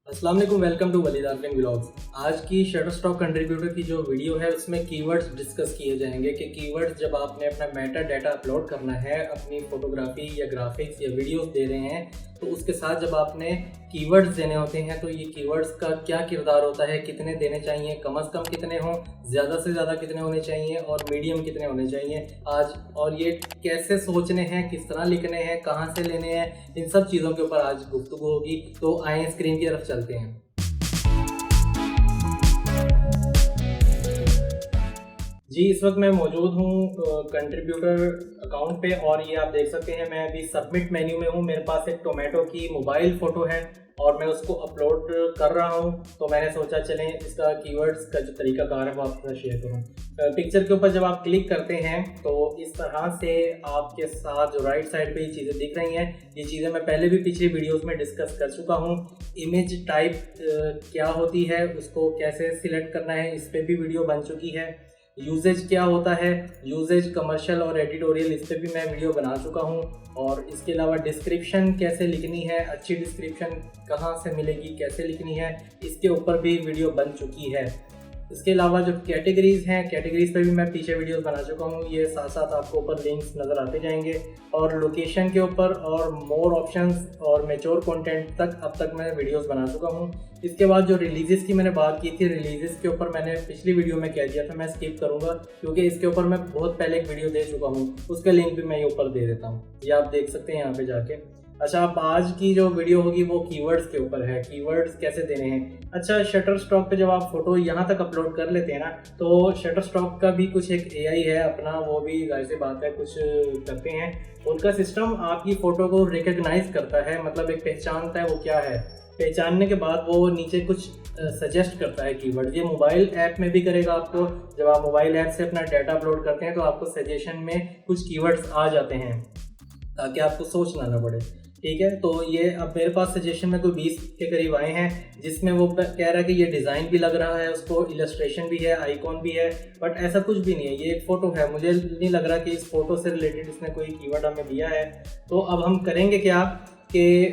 अस्सलाम वालेकुम, welcome to Waleed Arfin vlogs. आज की शटरस्टॉक कंट्रीब्यूटर की जो वीडियो है उसमें कीवर्ड्स डिस्कस किए जाएंगे कि कीवर्ड्स जब आपने अपना मेटा डाटा अपलोड करना है, अपनी फोटोग्राफी या ग्राफिक्स या वीडियोस दे रहे हैं, तो उसके साथ जब आपने कीवर्ड्स देने होते हैं तो ये कीवर्ड्स का क्या किरदार होता है, कितने देने चाहिए, कम से कम कितने हों, ज़्यादा से ज़्यादा कितने होने चाहिए और मीडियम कितने होने चाहिए आज, और ये कैसे सोचने हैं, किस तरह लिखने हैं, कहाँ से लेने हैं, इन सब चीज़ों के ऊपर आज गुफ्तगू होगी। तो आए स्क्रीन की तरफ चलते हैं। जी, इस वक्त मैं मौजूद हूँ कंट्रीब्यूटर अकाउंट पे और ये आप देख सकते हैं मैं अभी सबमिट मेन्यू में हूँ। मेरे पास एक टोमेटो की मोबाइल फ़ोटो है और मैं उसको अपलोड कर रहा हूँ, तो मैंने सोचा चलें इसका कीवर्ड्स का जो तरीकाकार है वो आपके साथ शेयर करूँ। पिक्चर के ऊपर जब आप क्लिक करते हैं तो इस तरह से आपके साथ जो राइट साइड पे ये चीज़ें दिख रही हैं, ये चीज़ें मैं पहले भी पिछली वीडियोस में डिस्कस कर चुका हूँ। इमेज टाइप क्या होती है, उसको कैसे सिलेक्ट करना है, इस पर भी वीडियो बन चुकी है। यूजेज क्या होता है, यूजेज कमर्शियल और एडिटोरियल, इस पर भी मैं वीडियो बना चुका हूँ। और इसके अलावा डिस्क्रिप्शन कैसे लिखनी है, अच्छी डिस्क्रिप्शन कहाँ से मिलेगी, कैसे लिखनी है, इसके ऊपर भी वीडियो बन चुकी है। इसके अलावा जो कैटेगरीज़ हैं, कैटेगरीज़ पर भी मैं पीछे वीडियोस बना चुका हूँ, ये साथ साथ आपको ऊपर लिंक्स नज़र आते जाएंगे। और लोकेशन के ऊपर और मोर ऑप्शंस और मैच्योर कंटेंट तक अब तक मैं वीडियोस बना चुका हूँ। इसके बाद जो रिलीज़ की मैंने बात की थी, रिलीज़ के ऊपर मैंने पिछली वीडियो में कह दिया था मैं स्किप करूँगा, क्योंकि इसके ऊपर मैं बहुत पहले एक वीडियो दे चुका हूँ, उसका लिंक भी मैं ये ऊपर दे देता हूँ, ये आप देख सकते हैं यहाँ पर जाके। अच्छा, अब आज की जो वीडियो होगी वो कीवर्ड्स के ऊपर है, कीवर्ड्स कैसे देने हैं। अच्छा, शटरस्टॉक पे जब आप फोटो यहाँ तक अपलोड कर लेते हैं ना, तो शटरस्टॉक का भी कुछ एक एआई है अपना, वो भी जाहिर सी बात है कुछ करते हैं। उनका सिस्टम आपकी फ़ोटो को रिकग्नाइज करता है, मतलब एक पहचानता है वो क्या है। पहचानने के बाद वो नीचे कुछ सजेस्ट करता है कीवर्ड। ये मोबाइल ऐप में भी करेगा आपको। जब आप मोबाइल ऐप से अपना डाटा अपलोड करते हैं तो आपको सजेशन में कुछ कीवर्ड्स आ जाते हैं ताकि आपको सोचना ना पड़े। ठीक है, तो ये अब मेरे पास सजेशन में कोई 20 के करीब आए हैं, जिसमें वो कह रहा है कि ये डिज़ाइन भी लग रहा है, उसको इलस्ट्रेशन भी है, आइकॉन भी है, बट ऐसा कुछ भी नहीं है। ये एक फ़ोटो है, मुझे नहीं लग रहा कि इस फ़ोटो से रिलेटेड इसने कोई कीवर्ड हमें दिया है। तो अब हम करेंगे क्या कि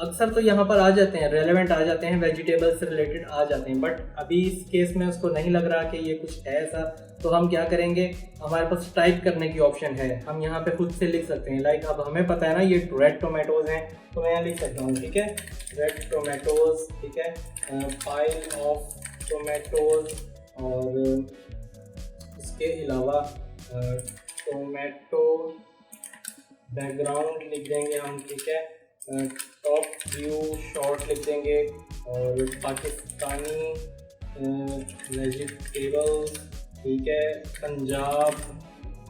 अक्सर तो यहाँ पर आ जाते हैं, रेलेवेंट आ जाते हैं, वेजिटेबल से रिलेटेड आ जाते हैं, बट अभी इस केस में उसको नहीं लग रहा कि ये कुछ है ऐसा। तो हम क्या करेंगे, हमारे पास टाइप करने की ऑप्शन है, हम यहाँ पे खुद से लिख सकते हैं। लाइक अब हमें पता है ना ये रेड टोमेटोज़ हैं, तो मैं यहाँ लिख सकता हूँ, ठीक है, रेड टोमेटोज़, ठीक है, पाइल ऑफ टोमेटोज़। और इसके अलावा टोमेटो बैकग्राउंड लिख देंगे हम, ठीक है, टॉप व्यू शॉट लिख देंगे, और पाकिस्तानी वेजिटेबल, ठीक है, पंजाब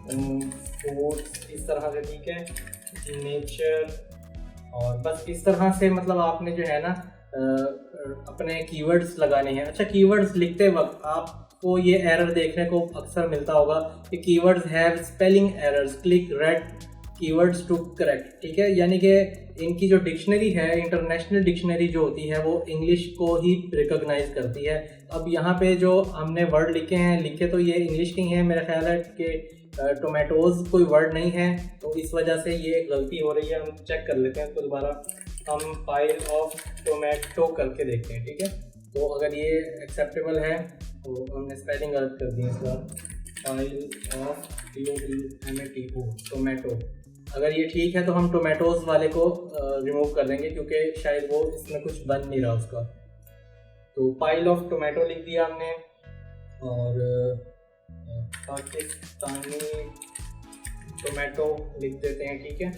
फूड, इस तरह से, ठीक है, नेचर। और बस इस तरह से मतलब आपने जो है ना अपने कीवर्ड्स लगाने हैं। अच्छा, कीवर्ड्स लिखते वक्त आपको ये एरर देखने को अक्सर मिलता होगा कि keywords have spelling errors, click red keywords to correct, ठीक है, यानी कि इनकी जो डिक्शनरी है, इंटरनेशनल डिक्शनरी जो होती है, वो इंग्लिश को ही रिकॉग्नाइज करती है। अब यहाँ पे जो हमने वर्ड लिखे हैं, लिखे तो ये इंग्लिश के ही हैं, मेरा ख्याल है कि टोमेटोज़ कोई वर्ड नहीं है, तो इस वजह से ये गलती हो रही है। हम चेक कर लेते हैं इसको दोबारा, हम पाइल ऑफ टोमेटो करके देखते हैं, ठीक है। तो अगर ये एक्सेप्टेबल है तो हमने स्पेलिंग गलत कर दी इसका, पाइल ऑफ TOMATO टोमेटो। अगर ये ठीक है तो हम टोमेटोज़ वाले को रिमूव कर देंगे, क्योंकि शायद वो इसमें कुछ बन नहीं रहा उसका। तो पाइल ऑफ टोमेटो लिख दिया हमने, और पाकिस्तानी टोमेटो लिख देते हैं, ठीक है,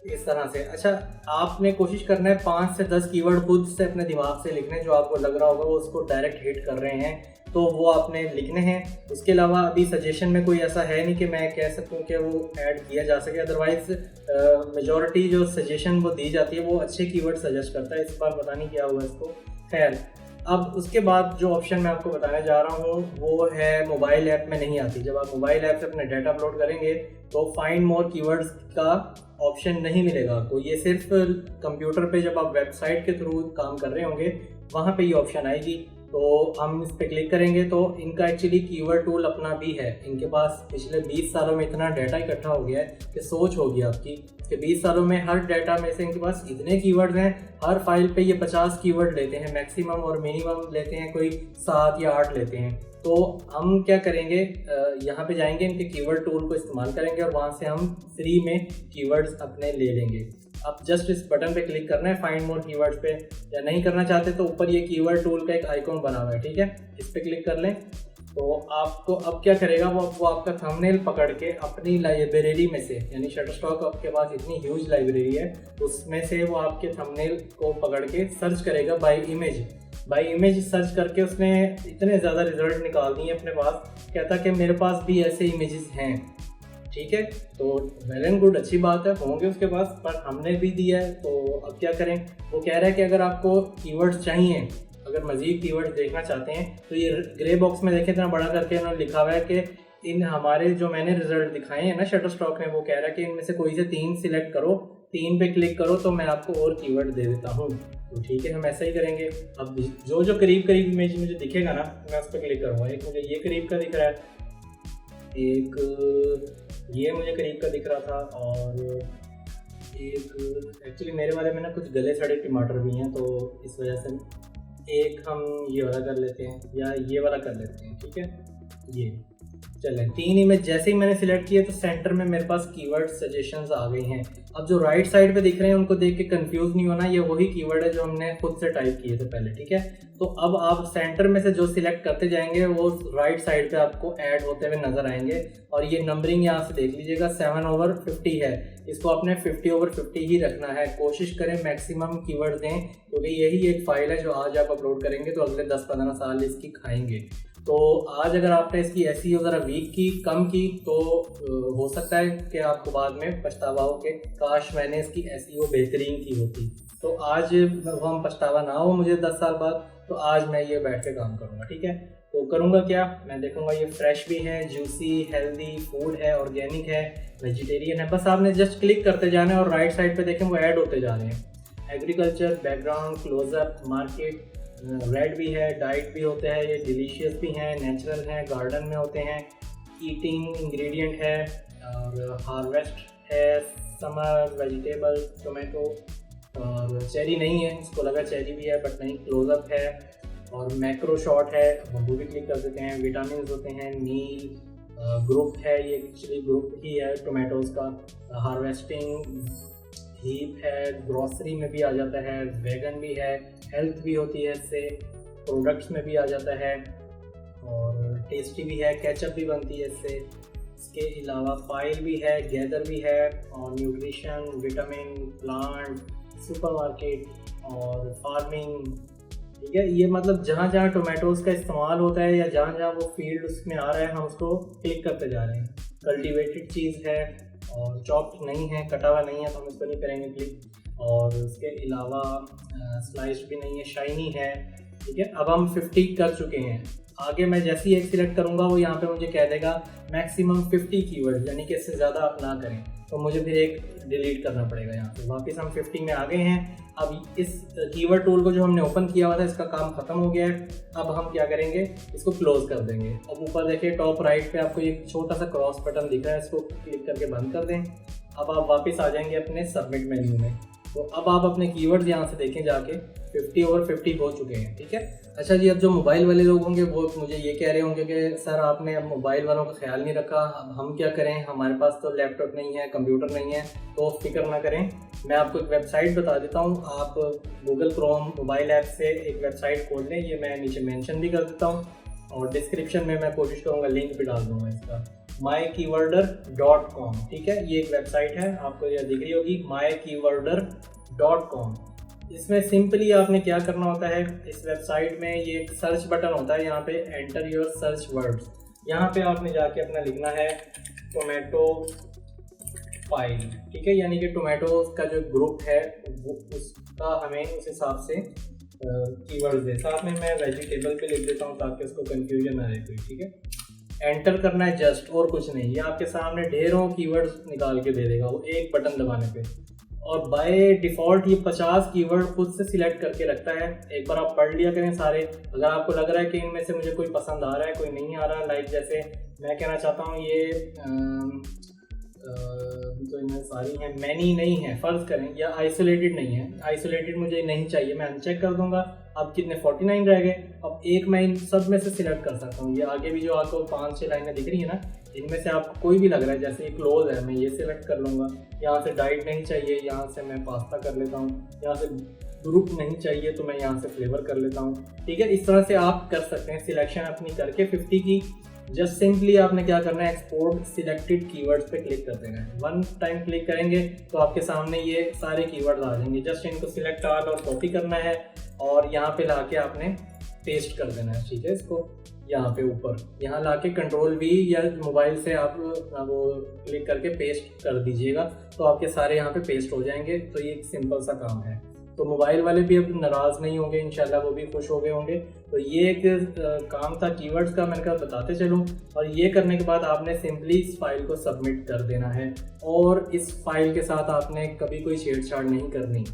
इस तरह से। अच्छा, आपने कोशिश करना है 5 से 10 कीवर्ड खुद से अपने दिमाग से लिखने, जो आपको लग रहा होगा वो उसको डायरेक्ट हिट कर रहे हैं, तो वो आपने लिखने हैं। उसके अलावा अभी सजेशन में कोई ऐसा है नहीं कि मैं कह सकूं कि वो ऐड किया जा सके, अदरवाइज मेजॉरिटी जो सजेशन वो दी जाती है वो अच्छे कीवर्ड सजेस्ट करता है। इस बार पता नहीं क्या हुआ इसको, खैर। अब उसके बाद जो ऑप्शन मैं आपको बताने जा रहा हूँ वो है मोबाइल ऐप में नहीं आती। जब आप मोबाइल ऐप से अपने डाटा अपलोड करेंगे तो फाइंड मोर कीवर्ड्स का ऑप्शन नहीं मिलेगा आपको। ये सिर्फ कंप्यूटर पे जब आप वेबसाइट के थ्रू काम कर रहे होंगे वहाँ पे ये ऑप्शन आएगी। तो हम इस पे क्लिक करेंगे तो इनका एक्चुअली कीवर्ड टूल अपना भी है। इनके पास पिछले 20 सालों में इतना डाटा इकट्ठा हो गया है कि सोच होगी आपकी कि 20 सालों में हर डाटा में से इनके पास इतने कीवर्ड्स हैं, हर फाइल पे ये 50 कीवर्ड लेते हैं मैक्सिमम, और मिनिमम लेते हैं कोई 7 या 8 लेते हैं। तो हम क्या करेंगे, यहाँ पे जाएंगे, इनके कीवर्ड टूल को इस्तेमाल करेंगे और वहाँ से हम फ्री में कीवर्ड्स अपने ले लेंगे। आप जस्ट इस बटन पे क्लिक करना है फाइंड मोर कीवर्ड्स पे, या नहीं करना चाहते तो ऊपर ये कीवर्ड टूल का एक आइकॉन बना हुआ है, ठीक है, इस पे क्लिक कर लें। तो आपको अब क्या करेगा, वो आपका थंबनेल पकड़ के अपनी लाइब्रेरी में से, यानी शटरस्टॉक आपके पास इतनी ह्यूज लाइब्रेरी है, उसमें से वो आपके थंबनेल को पकड़ के सर्च करेगा बाय इमेज सर्च करके उसने इतने ज़्यादा रिजल्ट निकाल दिए अपने पास, कहता कि मेरे पास भी ऐसे इमेजेस हैं, ठीक है। तो वेल एंड गुड, अच्छी बात है, होंगे उसके पास, पर हमने भी दिया है तो अब क्या करें। वो कह रहा है कि अगर आपको कीवर्ड्स चाहिए, अगर मज़ीद कीवर्ड्स देखना चाहते हैं तो ये ग्रे बॉक्स में देखें, इतना बड़ा करके उन्होंने लिखा हुआ है कि इन हमारे जो मैंने रिजल्ट दिखाए हैं ना शटरस्टॉक में, वो कह रहा है कि इनमें से कोई से 3 सिलेक्ट करो, 3 पे क्लिक करो तो मैं आपको और कीवर्ड दे देता हूँ। तो ठीक है, हम ऐसा ही करेंगे। अब जो करीब इमेज मुझे दिखेगा ना, मैं उस पर क्लिक करूँगा। एक मुझे ये करीब का दिख रहा है, एक ये मुझे करीब का दिख रहा था, और एक एक्चुअली मेरे वाले में ना कुछ गले सड़े टमाटर भी हैं, तो इस वजह से एक हम ये वाला कर लेते हैं, या ये वाला कर लेते हैं, ठीक है। ये चलें, 3 इमेज जैसे ही मैंने सिलेक्ट किए तो सेंटर में मेरे पास कीवर्ड सजेशंस आ गई हैं। अब जो राइट साइड पे दिख रहे हैं उनको देख के कंफ्यूज नहीं होना, ये वही कीवर्ड है जो हमने खुद से टाइप किए थे पहले, ठीक है। तो अब आप सेंटर में से जो सिलेक्ट करते जाएंगे वो राइट साइड पे आपको ऐड होते हुए नजर आएंगे, और ये नंबरिंग यहाँ से देख लीजिएगा 7/50 है, इसको आपने 50/50 ही रखना है। कोशिश करें मैक्सिमम कीवर्ड दें, क्योंकि यही एक फाइल है जो आज आप अपलोड करेंगे तो अगले 10-15 साल इसकी खाएंगे। तो आज अगर आपने इसकी SEO ज़रा वीक की, कम की, तो हो सकता है कि आपको बाद में पछतावा हो कि काश मैंने इसकी SEO बेहतरीन की होती। तो आज हम पछतावा ना हो मुझे 10 साल बाद, तो आज मैं ये बैठ के काम करूँगा, ठीक है। तो करूँगा क्या, मैं देखूँगा ये फ्रेश भी है, जूसी, हेल्दी फूड है, ऑर्गेनिक है, वेजिटेरियन है। बस आपने जस्ट क्लिक करते जाना है और राइट साइड पे देखें वो ऐड होते जा रहे हैं। Agriculture, background, closeup, market, red भी है, डाइट भी होते हैं, ये डिलीशियस भी हैं, नेचुरल हैं, गार्डन में होते हैं, ईटिंग इंग्रेडिएंट है, और हार्वेस्ट है, समर, वेजिटेबल, टोमेटो, और चेरी नहीं है, इसको लगा चेरी भी है बट नहीं, क्लोजअप है, और मैक्रो शॉट है, वो भी क्लिक कर देते हैं। विटामिन होते हैं, नील, ग्रुप है, ये एक्चुअली ग्रुप ही है टोमेटोज़ का, हार्वेस्टिंग, हीप है, ग्रॉसरी में भी आ जाता है, वेगन भी है, हेल्थ भी होती है इससे, प्रोडक्ट्स में भी आ जाता है, और टेस्टी भी है, केचप भी बनती है इससे। इसके अलावा फाइल भी है, गैदर भी है, और न्यूट्रिशन, विटामिन, प्लांट, सुपरमार्केट और फार्मिंग, ठीक है। ये मतलब जहाँ जहाँ टोमेटोज़ का इस्तेमाल होता है या जहाँ जहाँ वो फील्ड उसमें आ रहा है, हम उसको क्लिक करते जा रहे हैं। कल्टीवेटेड चीज़ है और चॉप्ड नहीं है, कटा हुआ नहीं है, तो हम इसको नहीं करेंगे क्लिक। और इसके अलावा स्लाइस्ड भी नहीं है, शाइनी है, ठीक है। अब हम 50 कर चुके हैं। आगे मैं जैसे ही एक सिलेक्ट करूँगा वो यहाँ पे मुझे कह देगा मैक्सिमम 50 कीवर्ड, यानी कि इससे ज़्यादा आप ना करें, तो मुझे फिर एक डिलीट करना पड़ेगा यहाँ पे। वापस हम 50 में आ गए हैं। अब इस कीवर्ड टूल को जो हमने ओपन किया हुआ था इसका काम ख़त्म हो गया है। अब हम क्या करेंगे, इसको क्लोज़ कर देंगे। अब ऊपर देखिए टॉप राइट पे आपको एक छोटा सा क्रॉस बटन दिख रहा है, इसको क्लिक करके बंद कर दें। अब आप वापस आ जाएंगे अपने सबमिट मेन्यू में। तो अब आप अपने कीवर्ड्स यहाँ से देखें जाके 50/50 हो चुके हैं, ठीक है। अच्छा जी, अब जो मोबाइल वाले लोग होंगे वो मुझे ये कह रहे होंगे कि सर आपने अब मोबाइल वालों का ख्याल नहीं रखा, अब हम क्या करें, हमारे पास तो लैपटॉप नहीं है, कंप्यूटर नहीं है। तो फिक्र ना करें, मैं आपको एक वेबसाइट बता देता हूँ। आप गूगल क्रोम मोबाइल ऐप से एक वेबसाइट खोल लें, ये मैं नीचे मेंशन भी कर देता हूँ, और डिस्क्रिप्शन में मैं कोशिश करूँगा लिंक भी डाल दूँगा इसका, mykeywordr.com, ठीक है। ये एक वेबसाइट है, आपको यह दिख रही होगी, mykeywordr.com। इसमें सिंपली आपने क्या करना होता है, इस वेबसाइट में ये एक सर्च बटन होता है, यहाँ पे एंटर योर सर्च वर्ड्स, यहाँ पे आपने जाके अपना लिखना है टोमेटो फाइल, ठीक है। यानी कि टोमेटो का जो ग्रुप है वो उसका हमें उस हिसाब से कीवर्ड्स दे। साथ में मैं वेजिटेबल पे लिख देता हूँ ताकि उसको कंफ्यूजन ना रहे कोई, ठीक है। एंटर करना है जस्ट, और कुछ नहीं। ये आपके सामने ढेरों कीवर्ड्स निकाल के दे देगा वो एक बटन दबाने पे। और बाय डिफ़ॉल्ट ये 50 कीवर्ड खुद से सिलेक्ट करके रखता है। एक बार आप पढ़ लिया करें सारे। अगर आपको लग रहा है कि इनमें से मुझे कोई पसंद आ रहा है, कोई नहीं आ रहा, लाइक जैसे मैं कहना चाहता हूँ ये तो इनमें सारी हैं, मैनी नहीं है फ़र्ज़ करें, या आइसोलेटेड नहीं है, आइसोलेटेड मुझे नहीं चाहिए, मैं अनचेक कर दूंगा। अब कितने 49 रह गए। अब एक मैं इन सब में से सिलेक्ट कर सकता हूँ। ये आगे भी जो आपको 5-6 लाइनें दिख रही है ना, इनमें से आपको कोई भी लग रहा है, जैसे ये क्लोज है, मैं ये सिलेक्ट कर लूँगा। यहाँ से डाइट नहीं चाहिए, यहाँ से मैं पास्ता कर लेता हूँ। यहाँ से ग्रुप नहीं चाहिए तो मैं यहाँ से फ्लेवर कर लेता हूँ। ठीक है, इस तरह से आप कर सकते हैं सिलेक्शन अपनी करके 50 की। जस्ट सिंपली आपने क्या करना है, एक्सपोर्ट सिलेक्टेड कीवर्ड्स पे क्लिक कर देना है। वन टाइम क्लिक करेंगे तो आपके सामने ये सारे कीवर्ड्स आ जाएंगे। जस्ट इनको सिलेक्ट ऑल और कॉपी करना है और यहाँ पे लाके आपने पेस्ट कर देना है। ठीक है, इसको यहाँ पे ऊपर यहाँ लाके कंट्रोल-V या मोबाइल से आप वो क्लिक करके पेस्ट कर दीजिएगा तो आपके सारे यहाँ पे पेस्ट हो जाएंगे। तो ये एक सिंपल सा काम है। तो मोबाइल वाले भी अब नाराज़ नहीं होंगे, इंशाल्लाह वो भी खुश हो गए होंगे। तो ये एक काम था कीवर्ड्स का, मैंने कहा बताते चलूँ। और ये करने के बाद आपने सिंपली इस फाइल को सबमिट कर देना है और इस फाइल के साथ आपने कभी कोई छेड़छाड़ नहीं करनी।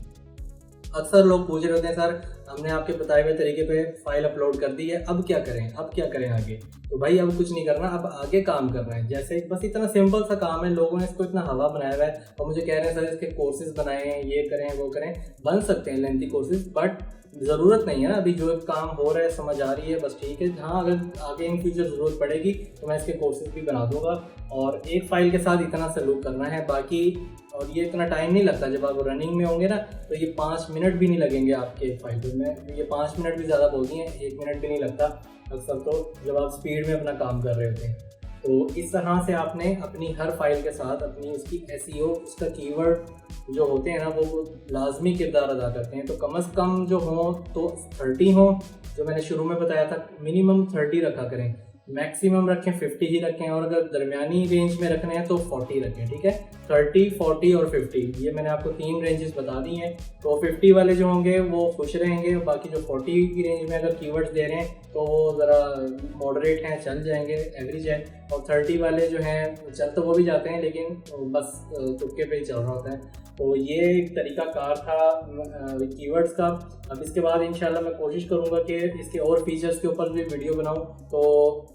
अक्सर लोग पूछ रहे होते हैं, सर हमने आपके बताए हुए तरीके पे फाइल अपलोड कर दी है, अब क्या करें, अब क्या करें आगे। तो भाई अब कुछ नहीं करना, अब आगे काम करना है। जैसे बस इतना सिंपल सा काम है, लोगों ने इसको इतना हवा बनाया हुआ है और मुझे कह रहे हैं सर इसके कोर्सेज बनाए हैं, ये करें वो करें। बन सकते हैं लेंथी कोर्सेज, बट ज़रूरत नहीं है ना। अभी जो काम हो रहा है समझ आ रही है, बस ठीक है। हाँ, अगर आगे इन फ्यूचर ज़रूरत पड़ेगी तो मैं इसके कोर्सेज भी बना दूंगा। और एक फ़ाइल के साथ इतना सलूक करना है, बाकी और ये इतना टाइम नहीं लगता। जब आप रनिंग में होंगे ना तो ये 5 मिनट भी नहीं लगेंगे आपके एक फाइल पे। मैं ये 5 मिनट भी ज़्यादा बोलती हैं, 1 मिनट भी नहीं लगता अक्सर तो, जब आप स्पीड में अपना काम कर रहे होते हैं। तो इस तरह से आपने अपनी हर फाइल के साथ अपनी उसकी SEO, उसका कीवर्ड जो होते हैं ना वो लाजमी किरदार अदा करते हैं। तो कम से कम जो हो तो 30 हो, जो मैंने शुरू में बताया था, मिनिमम 30 रखा करें, मैक्सिमम रखें 50 ही रखें, और अगर दरमियानी रेंज में रखने हैं तो 40 रखें। ठीक है, 30, 40 और 50, ये मैंने आपको 3 रेंजेस बता दी हैं। तो 50 वाले जो होंगे वो खुश रहेंगे, बाकी जो 40 की रेंज में अगर कीवर्ड्स दे रहे हैं तो वो ज़रा मॉडरेट हैं, चल जाएंगे, एवरेज है। और 30 वाले जो हैं चल तो वो भी जाते हैं लेकिन बस तुक्के पे ही चल रहा होता है। तो ये एक तरीका कार था कीवर्ड्स का। अब इसके बाद इंशाल्लाह मैं कोशिश करूँगा कि इसके और फीचर्स के ऊपर भी वीडियो बनाऊँ। तो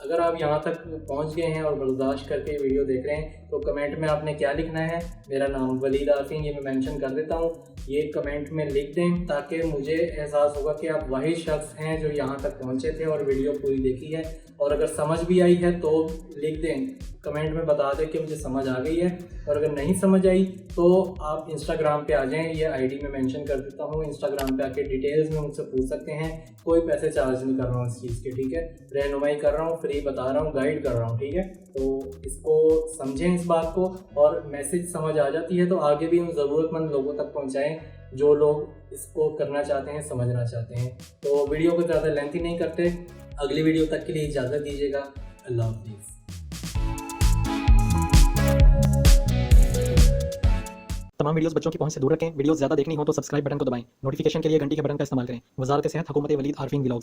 अगर आप यहाँ तक पहुँच गए हैं और बर्दाश्त करके वीडियो देख रहे हैं तो कमेंट में आपने क्या लिखना है, मेरा नाम वलीद आरफीन, ये मैं मेंशन कर देता हूँ, ये कमेंट में लिख दें ताकि मुझे एहसास होगा कि आप वही शख्स हैं जो यहाँ तक पहुँचे थे और वीडियो पूरी देखी है। और अगर समझ भी आई है तो लिख दें, कमेंट में बता दें कि मुझे समझ आ गई है। और अगर नहीं समझ आई तो आप इंस्टाग्राम पे आ जाएं, ये आईडी में मेंशन कर देता हूँ। इंस्टाग्राम पे आके डिटेल्स में मुझसे पूछ सकते हैं, कोई पैसे चार्ज नहीं कर रहा हूँ इस चीज़ के। ठीक है, रहनुमाई कर रहा हूँ, फ्री बता रहा हूँ, गाइड कर रहा हूँ। ठीक है, तो इसको समझें इस बात को, और मैसेज समझ आ जाती है तो आगे भी उन ज़रूरतमंद लोगों तक पहुँचाएँ जो लोग इसको करना चाहते हैं, समझना चाहते हैं। तो वीडियो को ज़्यादा लेंथी नहीं करते, अगली वीडियो तक के लिए इजाज़त दीजिएगा। अल्लाह हाफिज़। तमाम वीडियोस बच्चों की पहुंच से दूर रखें। वीडियोस ज़्यादा देखनी हो तो सब्सक्राइब बटन को दबाएं। नोटिफिकेशन के लिए घंटी के बटन का इस्तेमाल करें। वज़ारत सेहत, हुकूमत वलीद आरफीन व्लॉग्स।